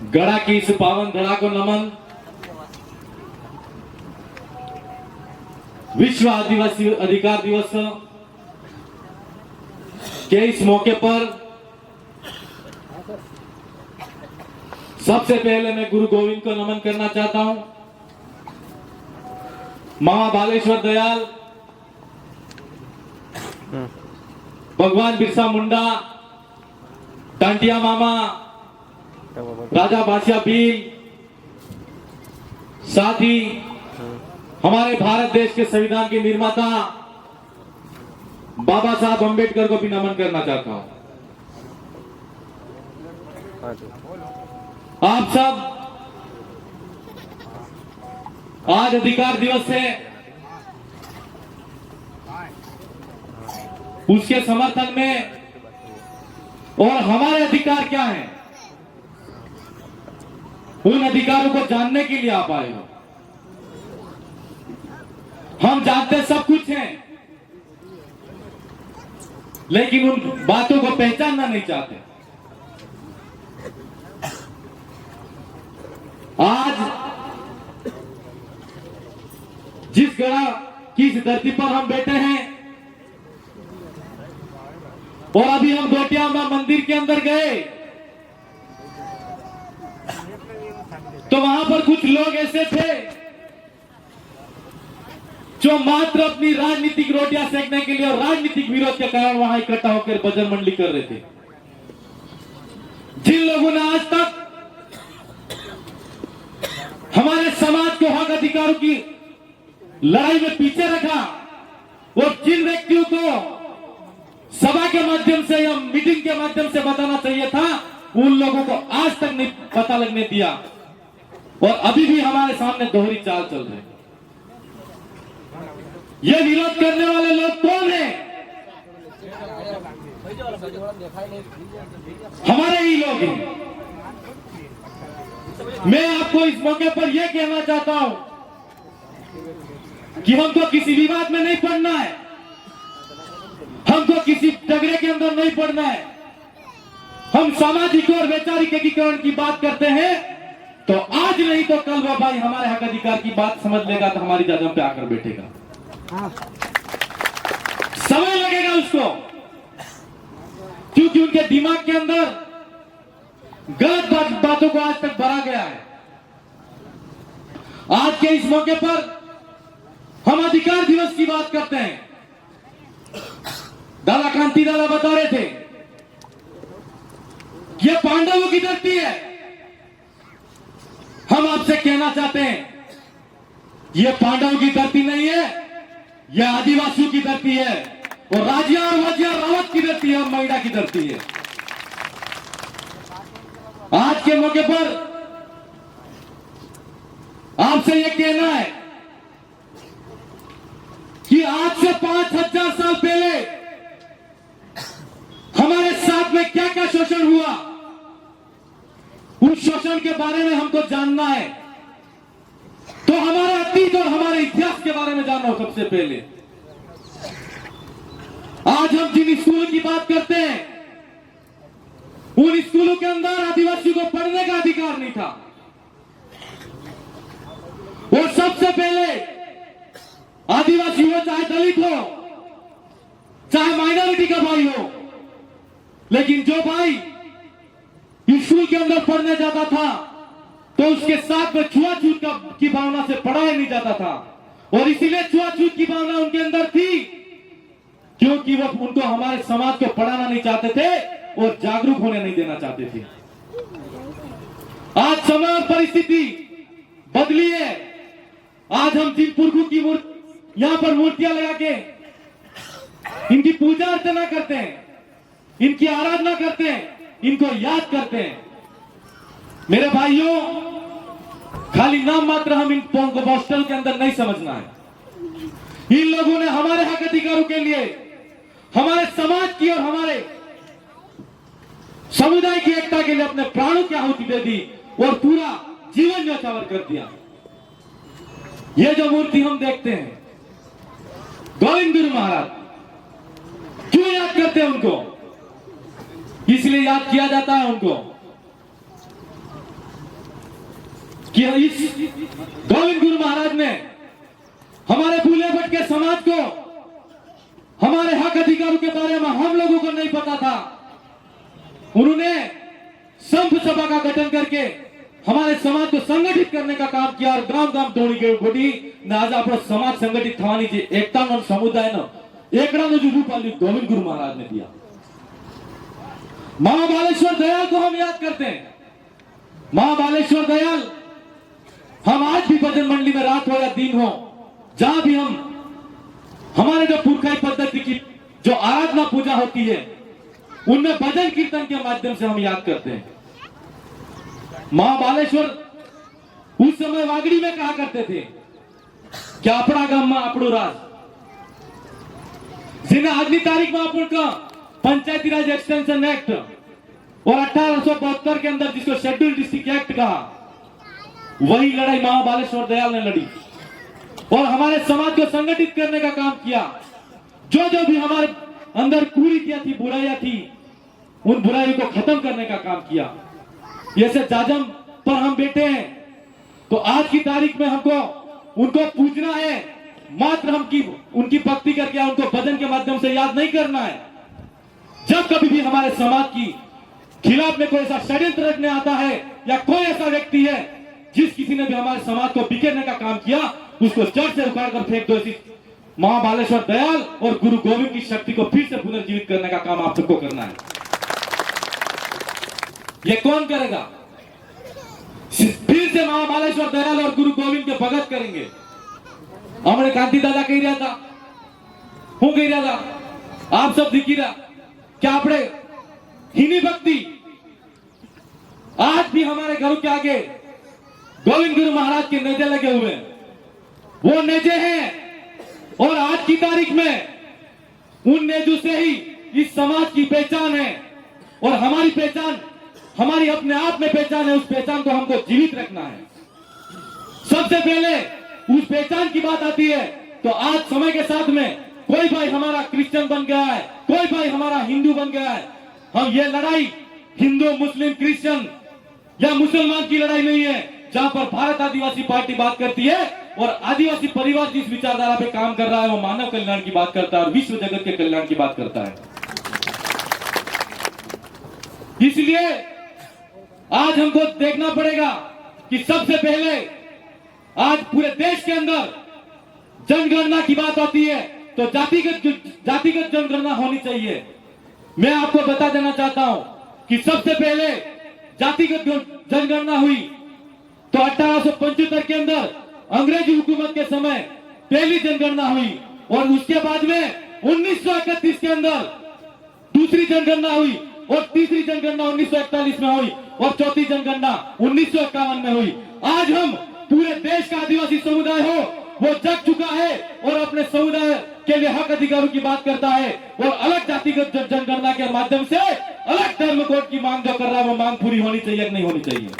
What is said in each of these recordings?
गड़ा की इस पावन धरा को नमन। विश्व आदिवासी अधिकार दिवस के इस मौके पर सबसे पहले मैं गुरु गोविंद को नमन करना चाहता हूं। महाबालेश्वर दयाल, भगवान बिरसा मुंडा, टांटिया मामा, राजा बादशाह भील, साथ ही हमारे भारत देश के संविधान के निर्माता बाबा साहब अम्बेडकर को भी नमन करना चाहता हूं। आप सब आज अधिकार दिवस है, उसके समर्थन में और हमारे अधिकार क्या हैं, उन अधिकारों को जानने के लिए आप आए हो। हम जानते सब कुछ हैं, लेकिन उन बातों को पहचानना नहीं चाहते। आज जिस गड़ा की इस धरती पर हम बैठे हैं और अभी हम गोटिया मंदिर के अंदर गए तो वहां पर कुछ लोग ऐसे थे जो मात्र अपनी राजनीतिक रोटियां सेकने के लिए और राजनीतिक विरोध के कारण वहां इकट्ठा होकर भजन मंडली कर रहे थे। जिन लोगों ने आज तक हमारे समाज को हक अधिकारों की लड़ाई में पीछे रखा और जिन व्यक्तियों को सभा के माध्यम से या मीटिंग के माध्यम से बताना चाहिए था, उन लोगों को आज तक नहीं पता लगने दिया और अभी भी हमारे सामने दोहरी चाल चल रही है। ये विरोध करने वाले लोग कौन हैं? हमारे ही लोग हैं। मैं आपको इस मौके पर यह कहना चाहता हूं कि हमको किसी विवाद में नहीं पड़ना है, हमको किसी झगड़े के अंदर नहीं पड़ना है। हम सामाजिक और वैचारिक एकीकरण की बात करते हैं तो आज नहीं तो कल वो भाई हमारे हक अधिकार की बात समझ लेगा तो हमारी जगह पे आकर बैठेगा। समय लगेगा उसको, क्योंकि उनके दिमाग के अंदर गलत बातों को आज तक भरा गया है। आज के इस मौके पर हम अधिकार दिवस की बात करते हैं। दादा कांति दादा बता रहे थे यह पांडवों की धरती है। हम आपसे कहना चाहते हैं यह पांडवों की धरती नहीं है, यह आदिवासियों की धरती है और राजिया और वाजिया रावत की धरती है और महिला की धरती है। आज के मौके पर आपसे यह कहना है कि आज से 5000 साल पहले हमारे साथ में क्या क्या शोषण हुआ, उस शोषण के बारे में हमको जानना है। तो हमारे अतीत और हमारे इतिहास के बारे में जानना हो सबसे पहले। आज हम जिन स्कूलों की बात करते हैं, उन स्कूलों के अंदर आदिवासियों को पढ़ने का अधिकार नहीं था। और सबसे पहले आदिवासी हो, चाहे दलित हो, चाहे माइनॉरिटी का भाई हो, लेकिन जो भाई स्कूल के अंदर पढ़ने जाता था तो उसके साथ में छुआछूत की भावना से पढ़ाया नहीं जाता था। और इसीलिए छुआछूत की भावना उनके अंदर थी क्योंकि वो उनको हमारे समाज को पढ़ाना नहीं चाहते थे और जागरूक होने नहीं देना चाहते थे। आज समय और परिस्थिति बदली है। आज हम जिन पुरखों की यहां पर मूर्तियां लगा के इनकी पूजा अर्चना करते हैं, इनकी आराधना करते हैं, इनको याद करते हैं। मेरे भाइयों, खाली नाम मात्र हम इन हॉस्टल के अंदर नहीं समझना है। इन लोगों ने हमारे हक अधिकारों के लिए, हमारे समाज की और हमारे समुदाय की एकता के लिए अपने प्राणों की आहुति दे दी और पूरा जीवन न्यौछावर कर दिया। ये जो मूर्ति हम देखते हैं, गोविंद गुरु महाराज, क्यों याद करते हैं उनको? इसलिए याद किया जाता है उनको कि इस गोविंद गुरु महाराज ने हमारे भूले भटके समाज को, हमारे हक अधिकारों के बारे में हम लोगों को नहीं पता था। उन्होंने संघ सभा का गठन करके हमारे समाज को संगठित करने का काम किया और गांव गांव दौड़ी गई गोटी ने आज अपना समाज संगठित थवानी जी एकता नो समुदाय नो एकड़ा नो जो रूप गोविंद गुरु महाराज ने दिया। महाबालेश्वर दयाल को हम याद करते हैं। महाबालेश्वर दयाल, हम आज भी भजन मंडली में रात हो या दिन हो, जहां भी हम हमारे जो पुरखाई पद्धति की जो आराधना पूजा होती है उनमें भजन कीर्तन के माध्यम से हम याद करते हैं। महाबालेश्वर उस समय वागड़ी में कहा करते थे कि अपना गाम में अपनो राज, जिन्हें आज की तारीख में अपन का पंचायती राज एक्सटेंशन एक्ट और 1872 के अंदर जिसको शेड्यूल डिस्ट्रिक्ट एक्ट कहा, वही लड़ाई महाबालेश्वर दयाल ने लड़ी और हमारे समाज को संगठित करने का काम किया। जो जो भी हमारे अंदर कुरीतियां थी, बुराइयां थी, उन बुराइयों को खत्म करने का काम किया। जैसे जाजम पर हम बैठे हैं तो आज की तारीख में हमको उनको पूजना है, मात्र हम की उनकी भक्ति करके उनको भजन के माध्यम से याद नहीं करना है। जब कभी भी हमारे समाज की खिलाफ में कोई ऐसा षड्यंत्र रचने आता है या कोई ऐसा व्यक्ति है जिस किसी ने भी हमारे समाज को बिखेरने का काम किया, उसको जड़ से उखाड़ कर फेंक दो। इसी महाबालेश्वर दयाल और गुरु गोविंद की शक्ति को फिर से पुनर्जीवित करने का काम आप सबको करना है। ये कौन करेगा? फिर से महाबालेश्वर दयाल और गुरु गोविंद के भगत करेंगे। हमारे कांति दादा कह रहा था, हूं कह रहा था, आप सब दिखी रहा क्या आपने हिनी भक्ति आज भी हमारे घरों के आगे गोविंद गुरु महाराज के नेजे लगे हुए हैं। वो नेजे हैं और आज की तारीख में उन नेजों से ही इस समाज की पहचान है और हमारी पहचान, हमारी अपने आप में पहचान है। उस पहचान को हमको जीवित रखना है। सबसे पहले उस पहचान की बात आती है तो आज समय के साथ में कोई भाई हमारा क्रिश्चियन बन गया है, कोई भाई हमारा हिंदू बन गया है। हम ये लड़ाई हिंदू मुस्लिम क्रिश्चियन या मुसलमान की लड़ाई नहीं है। जहां पर भारत आदिवासी पार्टी बात करती है और आदिवासी परिवार जिस विचारधारा पे काम कर रहा है वो मानव कल्याण की बात करता है और विश्व जगत के कल्याण की बात करता है। इसलिए आज हमको देखना पड़ेगा कि सबसे पहले आज पूरे देश के अंदर जनगणना की बात आती है तो जातिगत जनगणना होनी चाहिए। मैं आपको बता देना चाहता हूं कि सबसे पहले जातिगत जनगणना हुई तो 1875 के अंदर अंग्रेजी हुकूमत के समय पहली जनगणना हुई और उसके बाद में 1931 के अंदर दूसरी जनगणना हुई और तीसरी जनगणना 1941 में हुई और चौथी जनगणना 1951 में हुई। आज हम पूरे देश का आदिवासी समुदाय हो वो जग चुका है और अपने समुदाय के लिए हक अधिकारों की बात करता है और अलग जातिगत जनगणना के माध्यम से अलग धर्म कोड की मांग जो कर रहा है वो मांग पूरी होनी चाहिए कि नहीं होनी चाहिए।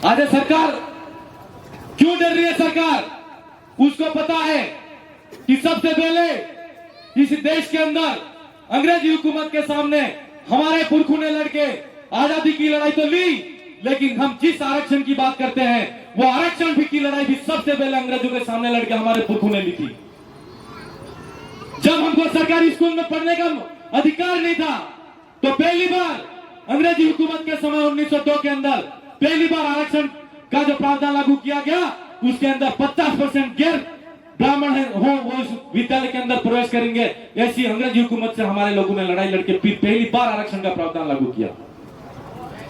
आज सरकार क्यों डर रही है? सरकार उसको पता है कि सबसे पहले इस देश के अंदर अंग्रेजी हुकूमत के सामने हमारे पुरखों ने लड़के आजादी की लड़ाई तो ली, लेकिन हम जिस आरक्षण की बात करते हैं वो आरक्षण भी की लड़ाई भी सबसे पहले अंग्रेजों के सामने लड़के हमारे पुरखों ने ली थी। जब हमको सरकारी स्कूल में पढ़ने का अधिकार नहीं था तो पहली बार अंग्रेजी हुकूमत के समय 1902 के अंदर पहली बार आरक्षण का जो प्रावधान लागू किया गया उसके अंदर 50% गैर ब्राह्मण हो वो इस विद्यालय के अंदर प्रवेश करेंगे। ऐसी अंग्रेजी हुकूमत से हमारे लोगों ने लड़ाई लड़के फिर पहली बार आरक्षण का प्रावधान लागू किया।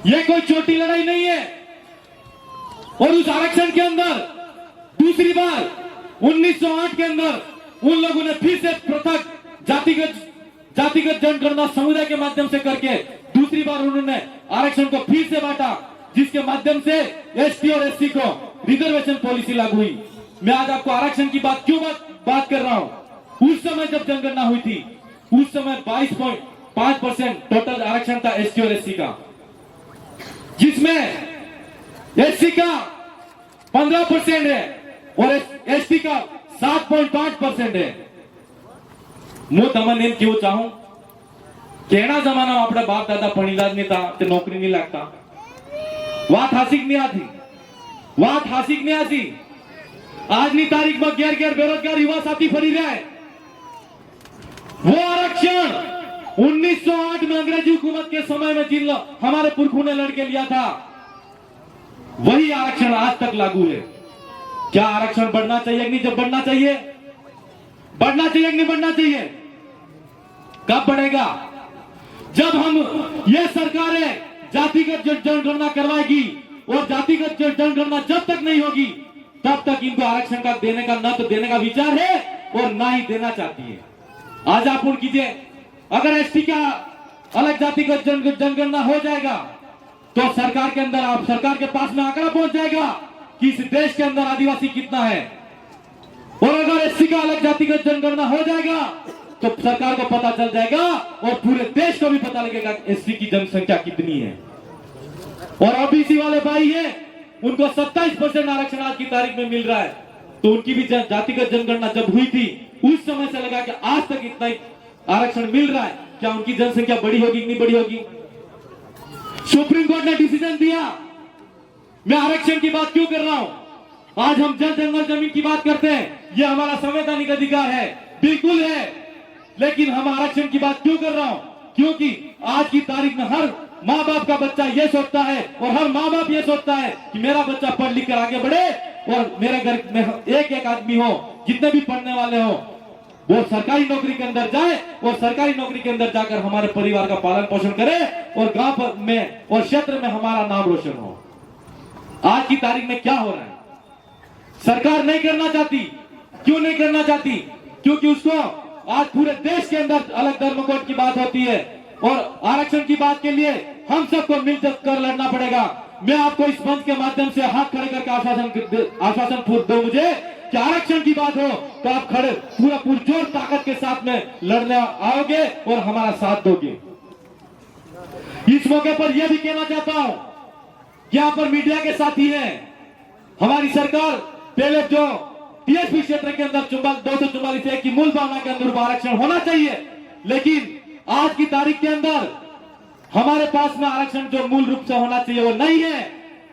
यह कोई छोटी लड़ाई नहीं है। और उस आरक्षण के अंदर दूसरी बार 1908 के अंदर उन लोगों ने फिर से पृथक जातिगत जनगणना समुदाय के माध्यम से करके दूसरी बार उन्होंने आरक्षण को फिर से बांटा, जिसके माध्यम से एसटी और एससी को रिजर्वेशन पॉलिसी लागू हुई। मैं आज आपको आरक्षण की बात क्यों बात कर रहा हूं? उस समय जब जनगणना हुई थी उस समय 22.5% टोटल आरक्षण था एसटी और एससी का, जिसमें एससी का 15% है और एसटी का 7.5% है। હું તમને એમ કેવું ચાહું કે એના જમાનામાં આપણા બાપ દાદા ભણીલા જ નતા તે નોકરી નહીં લાગતા। વાત હાસી કે નહીં આથી? વાત હાસિક ને આસી આજની તારીખમાં ઘેર ઘેર બેરોજગાર યુવા સાथी ફરી રહ્યા है। वो आरक्षण 1908 में अंग्रेजी हुकूमत के समय में जिन हमारे पुरखों ने लड़के लिया था, वही आरक्षण आज तक लागू है। क्या आरक्षण बढ़ना चाहिए कि नहीं? जब बढ़ना चाहिए, बढ़ना चाहिए कि नहीं बढ़ना चाहिए? कब बढ़ेगा? जब हम ये सरकारें जातिगत जनगणना करवाएगी, और जातिगत जनगणना जब तक नहीं होगी तब तक इनको आरक्षण का देने का न तो देने का विचार है और ना ही देना चाहती है। आज आप पूर्ण कीजिए, अगर एसटी का अलग जातिगत जनगणना हो जाएगा तो सरकार के अंदर, आप सरकार के पास में आंकड़ा पहुंच जाएगा कि इस देश के अंदर आदिवासी कितना है। और अगर एससी का अलग जातिगत जनगणना हो जाएगा तो सरकार को पता चल जाएगा और पूरे देश को भी पता लगेगा एससी की जनसंख्या कितनी है। और ओबीसी वाले भाई हैं, उनको 27% आरक्षण आज की तारीख में मिल रहा है। तो उनकी भी जातिगत जनगणना जब हुई थी उस समय से लगा कि आज तक इतना ही आरक्षण मिल रहा है, क्या उनकी जनसंख्या बड़ी होगी कि नहीं बड़ी होगी? सुप्रीम कोर्ट ने डिसीजन दिया। मैं आरक्षण की बात क्यों कर रहा हूं? आज हम जल जंगल जमीन की बात करते हैं, यह हमारा संवैधानिक अधिकार है, बिल्कुल है, लेकिन हम आरक्षण की बात क्यों कर रहा हूं? क्योंकि आज की तारीख में हर माँ बाप का बच्चा यह सोचता है और हर माँ बाप यह सोचता है कि मेरा बच्चा पढ़ लिख कर आगे बढ़े और मेरे घर में एक एक आदमी हो, जितने भी पढ़ने वाले हो, वो सरकारी नौकरी के अंदर जाए और सरकारी नौकरी के अंदर जाकर हमारे परिवार का पालन पोषण करे और गांव में और क्षेत्र में हमारा नाम रोशन हो। आज की तारीख में क्या हो रहा है? सरकार नहीं करना चाहती। क्यों नहीं करना चाहती? क्योंकि उसको आज पूरे देश के अंदर अलग धर्म कोड की बात होती है और आरक्षण की बात के लिए हम सबको मिलकर कर लड़ना पड़ेगा। मैं आपको इस मंच के माध्यम से हाथ खड़े करके आश्वासन दो मुझे कि आरक्षण की बात हो तो आप खड़े पूरा पुरजोर ताकत के साथ में लड़ने आओगे और हमारा साथ दोगे। इस मौके पर यह भी कहना चाहता हूं, यहाँ पर मीडिया के साथी हैं, हमारी सरकार पहले जो टीएसपी क्षेत्र के अंदर 244 की मूल भावना के अंदर आरक्षण होना चाहिए, लेकिन आज की तारीख के अंदर हमारे पास में आरक्षण जो मूल रूप से होना चाहिए वो नहीं है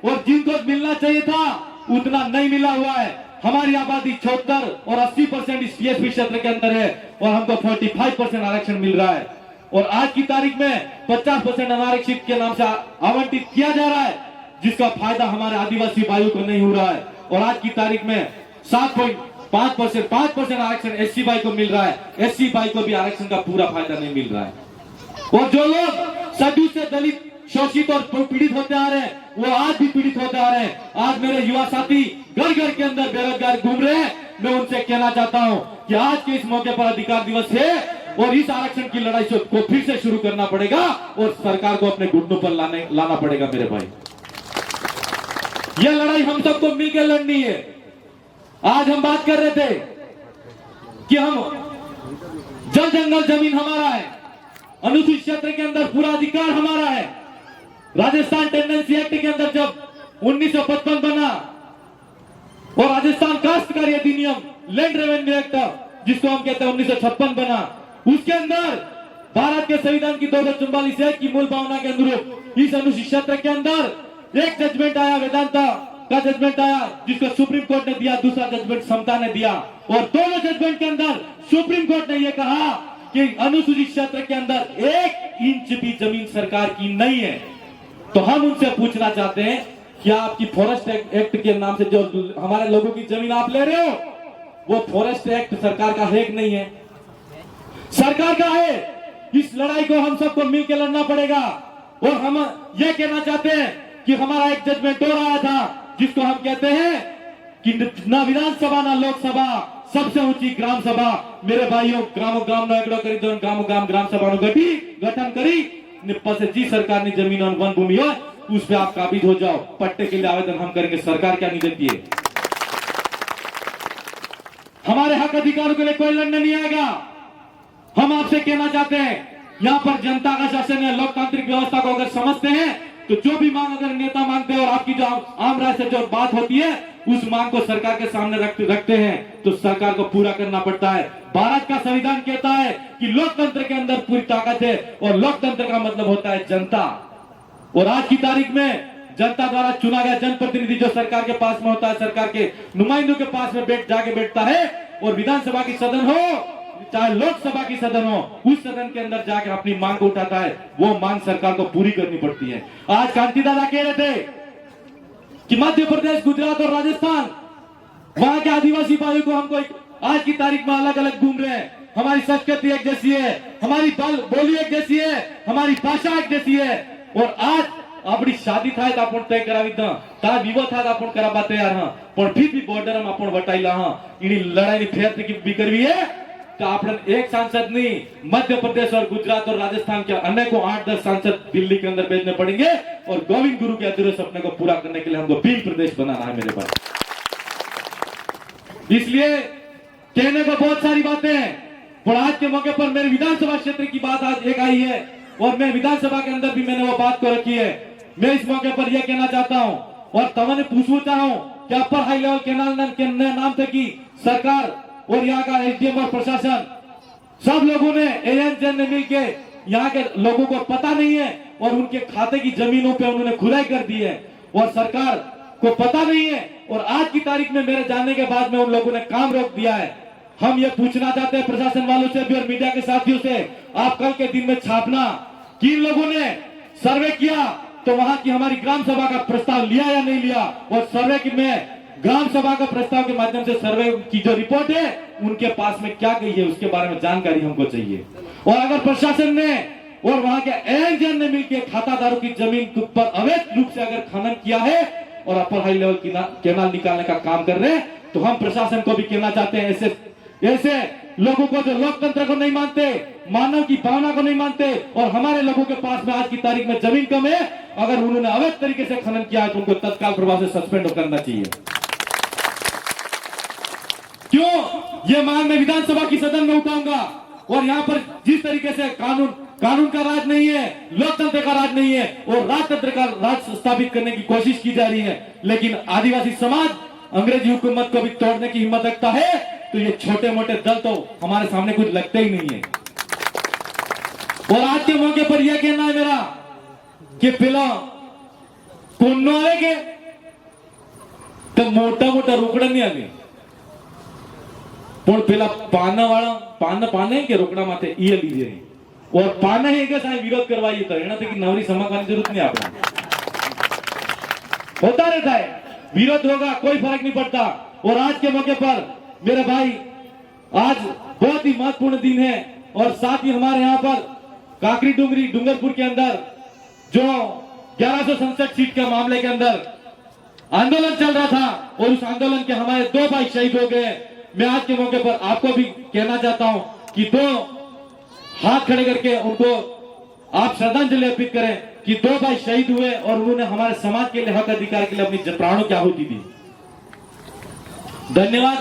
और जिनको मिलना चाहिए था उतना नहीं मिला हुआ है। हमारी आबादी 76 और 80% इस टीएसपी क्षेत्र के अंदर है और हमको 45% आरक्षण मिल रहा है और आज की तारीख में 50% अनारक्षित के नाम से आवंटित किया जा रहा है, जिसका फायदा हमारे आदिवासी भाइयों को नहीं हो रहा है। और आज की तारीख में 5% आरक्षण एससी भाई को मिल रहा है, एससी भाई को भी आरक्षण का पूरा फायदा नहीं मिल रहा है। और जो लोग सदी से दलित, शोषित और पीड़ित होते आ रहे हैं वो आज भी पीड़ित होते आ रहे हैं। आज मेरे युवा साथी घर घर के अंदर बेरोजगार घूम रहे हैं। मैं उनसे कहना चाहता हूं कि आज के इस मौके पर अधिकार दिवस है और इस आरक्षण की लड़ाई को फिर से शुरू करना पड़ेगा और सरकार को अपने घुटनों पर लाना पड़ेगा। मेरे भाई, यह लड़ाई हम सबको मिलकर लड़नी है। आज हम बात कर रहे थे कि हम जल जंगल जमीन हमारा है, अनुसूचित क्षेत्र के अंदर पूरा अधिकार हमारा है। राजस्थान टेंडेंसी एक्ट के अंदर जब 1955 बना और राजस्थान काश्तकारी अधिनियम लैंड रेवेन्यू एक्ट जिसको हम कहते हैं 1956 बना, उसके अंदर भारत के संविधान की 244 की मूल भावना के अनुरूप इस अनुसूचित क्षेत्र के अंदर एक जजमेंट आया, वेदांता का जजमेंट आया जिसको सुप्रीम कोर्ट ने दिया, दूसरा जजमेंट समता ने दिया और दोनों जजमेंट के अंदर सुप्रीम कोर्ट ने यह कहा कि अनुसूचित क्षेत्र के अंदर 1 इंच भी जमीन सरकार की नहीं है। तो हम उनसे पूछना चाहते हैं कि आपकी फॉरेस्ट एक्ट के नाम से जो हमारे लोगों की जमीन आप ले रहे हो वो फॉरेस्ट एक्ट सरकार का है कि नहीं है? सरकार का है। इस लड़ाई को हम सबको मिलकर लड़ना पड़ेगा। और हम यह कहना चाहते हैं कि हमारा एक जजमेंट और आया था जिसको हम कहते हैं कि ना विधानसभा ना लोकसभा, सबसे ऊंची ग्राम सभा। मेरे भाइयों, ग्रामो ग्राम नो करी तो ग्राम सभा गठन करी निप्पा जी सरकार ने जमीन और वन भूमि हो उस पे आप काबिज हो जाओ, पट्टे के लिए आवेदन हम करेंगे। सरकार क्या नहीं देती है? हमारे हक अधिकारों के लिए कोई लड़ने नहीं आएगा। हम आपसे कहना चाहते हैं, यहाँ पर जनता का शासन है, लोकतांत्रिक व्यवस्था को अगर समझते हैं तो जो भी मांग अगर नेता मांगते हैं और आपकी जो आम राय से जो बात होती है उस मांग को सरकार के सामने रखते हैं तो सरकार को पूरा करना पड़ता है। भारत का संविधान कहता है कि लोकतंत्र के अंदर पूरी ताकत है और लोकतंत्र का मतलब होता है जनता। और आज की तारीख में जनता द्वारा चुना गया जनप्रतिनिधि जो सरकार के पास में होता है, सरकार के नुमाइंदों के पास में बैठता है, और विधानसभा की सदन हो चाहे लोकसभा की सदन हो, उस सदन के अंदर जाकर अपनी मांग को उठाता है, वो मांग सरकार को पूरी करनी पड़ती है। आज कांति दादा कह रहे थे कि मध्य प्रदेश, गुजरात और राजस्थान, वहां के आदिवासी भाइयों को हमको आज की तारीख में अलग अलग घूम रहे हैं। हमारी संस्कृति एक जैसी है, हमारी बोली एक जैसी है, हमारी भाषा एक जैसी है, और आज अपनी शादी થાય તો आपण તય કરાવી દ તા વિવો થાય તો आपण કરાવવા તૈયાર હા, પણ फिर भी बॉर्डर में आपण वटाईला हा। इनी लड़ाई ની फेर की भी करवी है तो आपण एक सांसद नहीं, मध्य प्रदेश और गुजरात और राजस्थान के अनेकों 8-10 सांसद दिल्ली के अंदर भेजने पड़ेंगे, और गोविंद गुरु के अधूरे सपने को पूरा करने के लिए हमको 20 प्रदेश बनाना है मेरे पास। इसलिए कहने को बहुत सारी बातें हैं, पर आज के मौके पर मेरे विधानसभा क्षेत्र की बात आज एक आई है, और मैं विधानसभा के अंदर भी मैंने वो बात को रखी है। मैं इस मौके पर यह कहना चाहता हूं और तमने पूछना चाहूं कि अपर हाई लेवल केनाल के नाम से की सरकार और यहाँ का एसडीएम और प्रशासन सब लोगों ने एएनजेन ने मिलके यहाँ के लोगों को पता नहीं है, और उनके खाते की जमीनों पे उन्होंने खुदाई कर दी है, और सरकार को पता नहीं है, और आज की तारीख में मेरे जानने के बाद में उन लोगों ने काम रोक दिया है। हम ये पूछना चाहते हैं प्रशासन वालों से भी और मीडिया के साथियों से, आप कल के दिन में छापना कि इन लोगों ने सर्वे किया तो वहां की हमारी ग्राम सभा का प्रस्ताव लिया या नहीं लिया, और सर्वे की में ग्राम सभा का प्रस्ताव के माध्यम से सर्वे की जो रिपोर्ट है उनके पास में क्या गई है उसके बारे में जानकारी हमको चाहिए। और अगर प्रशासन ने और वहां के एएनजेन ने मिलकर खातादारों की जमीन पर अवैध रूप से अगर खनन किया है और अपर हाई लेवल की केनाल निकालने का काम कर रहे हैं, तो हम प्रशासन को भी कहना चाहते हैं, ऐसे लोगों को जो लोकतंत्र को नहीं मानते, मानव की भावना को नहीं मानते, और हमारे लोगों के पास में आज की तारीख में जमीन कम है, अगर उन्होंने अवैध तरीके से खनन किया है तो उनको तत्काल प्रभाव से सस्पेंड करना चाहिए। क्यों ये मांग मैं विधानसभा की सदन में उठाऊंगा, और यहाँ पर जिस तरीके से कानून का राज नहीं है, लोकतंत्र का राज नहीं है, और राजतंत्र का राज स्थापित करने की कोशिश की जा रही है, लेकिन आदिवासी समाज अंग्रेजी हुकूमत को भी तोड़ने की हिम्मत रखता है, तो ये छोटे मोटे दल तो हमारे सामने कुछ लगते ही नहीं है। और आज के मौके पर यह कहना है मेरा कि पेला कोण आवे के तो मोटा मोटा रोकड़ा नहीं आवे, पण पेला पाने के रोकड़ा माथे ये लीजिए, और पाना है कि साहब विरोध करवाइए तो एना कि नवरी समा करने जरूरत नहीं, आपने होता रहता है, विरोध होगा कोई फर्क नहीं पड़ता। और आज के मौके पर मेरे भाई आज बहुत ही महत्वपूर्ण दिन है, और साथ ही हमारे यहाँ पर काकरी डूंगरपुर के अंदर जो 1100 संसद सीट के मामले के अंदर आंदोलन चल रहा था, और उस आंदोलन के हमारे 2 भाई शहीद हो गए। मैं आज के मौके पर आपको भी कहना चाहता हूं कि 2 हाथ खड़े करके उनको आप श्रद्धांजलि अर्पित करें कि 2 भाई शहीद हुए और उन्होंने हमारे समाज के लिए हक अधिकार के लिए अपनी प्राणों की आहुति दी। धन्यवाद।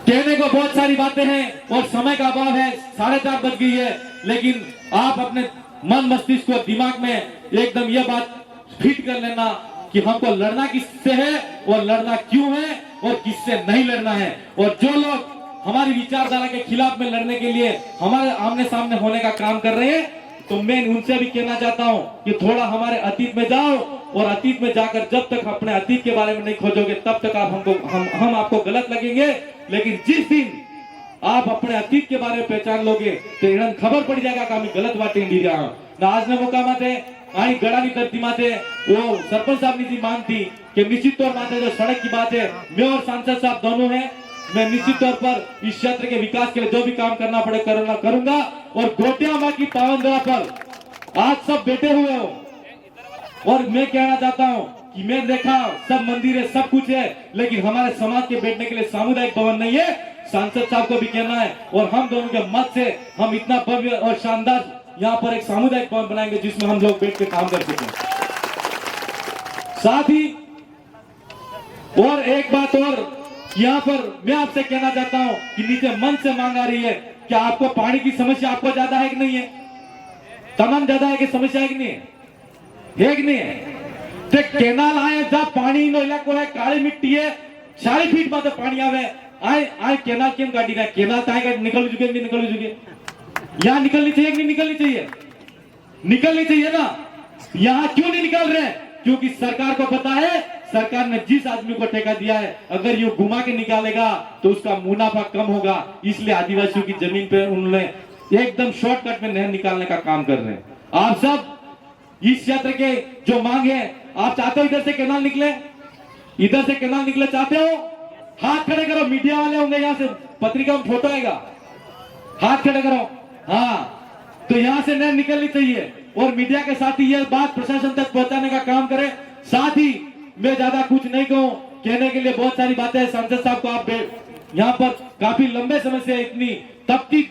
कहने को बहुत सारी बातें हैं और समय का अभाव है, 4:30 बज गई है, लेकिन आप अपने मन मस्तिष्क को दिमाग में एकदम यह बात फिट कर लेना कि हमको लड़ना किससे है और लड़ना क्यों है और किससे नहीं लड़ना है। और जो लोग हमारी विचारधारा के खिलाफ में लड़ने के लिए हमारे आमने सामने होने का काम कर रहे हैं, तो मैं उनसे भी कहना चाहता हूं कि थोड़ा हमारे अतीत में जाओ, और अतीत में जाकर जब तक अपने अतीत के बारे में नहीं खोजोगे तब तक आप हम आपको गलत लगेंगे। लेकिन जिस दिन आप अपने अतीत के बारे में पहचान लोगे तो एनन खबर पड़ जाएगा कि हम गलत वाटे ली रहा ना। आज ने मौका माते आई गड़ा की धरती माते वो सरपंच साहब ने जी मानती कि निश्चित तौर माते जो सड़क की बात है, मैं और सांसद साहब दोनों हैं, मैं निश्चित तौर पर इस क्षेत्र के विकास के लिए जो भी काम करना पड़े करूंगा। और गोटिया माँ की पावन धरा पर आज सब बैठे हुए हो, और मैं कहना चाहता हूं कि मैं देखा सब मंदिर है, सब कुछ है, लेकिन हमारे समाज के बैठने के लिए सामुदायिक भवन नहीं है। सांसद साहब को भी कहना है, और हम दोनों के मत से हम इतना भव्य और शानदार यहाँ पर एक सामुदायिक भवन बनाएंगे जिसमें हम लोग बैठ के काम कर सकें। साथ ही और एक बात और यहाँ पर मैं आपसे कहना चाहता हूँ कि नीचे मन से मांग आ रही है कि आपको पानी की समस्या आपको ज्यादा है कि नहीं है, तमाम ज्यादा है कि समस्या है कि नहीं है कि नहीं है। तो केनाल आए जब पानी नो इलाको है, काली मिट्टी है, 40 फीट में पानी आवे, आए केनाल केम गाड़ी का केनाल ताए निकल चुके यहाँ निकलनी चाहिए कि नहीं निकलनी चाहिए, निकलनी चाहिए ना। यहाँ क्यों नहीं निकल रहे, क्योंकि सरकार को पता है, सरकार ने जिस आदमी को ठेका दिया है अगर ये घुमा के निकालेगा तो उसका मुनाफा कम होगा, इसलिए आदिवासियों की जमीन पे उन्होंने एकदम शॉर्टकट में नहर निकालने का काम कर रहे हैं। आप सब इस क्षेत्र के जो मांग है, आप चाहते हो इधर से कैनाल निकले, इधर से कैनाल निकले चाहते हो? हाथ खड़े करो, मीडिया वाले होंगे, यहाँ से पत्रिका में फोटो आएगा, हाथ खड़े करो। हाँ, तो यहां से नहर निकलनी चाहिए और मीडिया के साथ ही यह बात प्रशासन तक पहुंचाने का काम करें। साथ ही मैं ज्यादा कुछ नहीं कहूं, कहने के लिए बहुत सारी बातें हैं। सांसद साहब को आप यहाँ पर काफी लंबे समय से इतनी तपती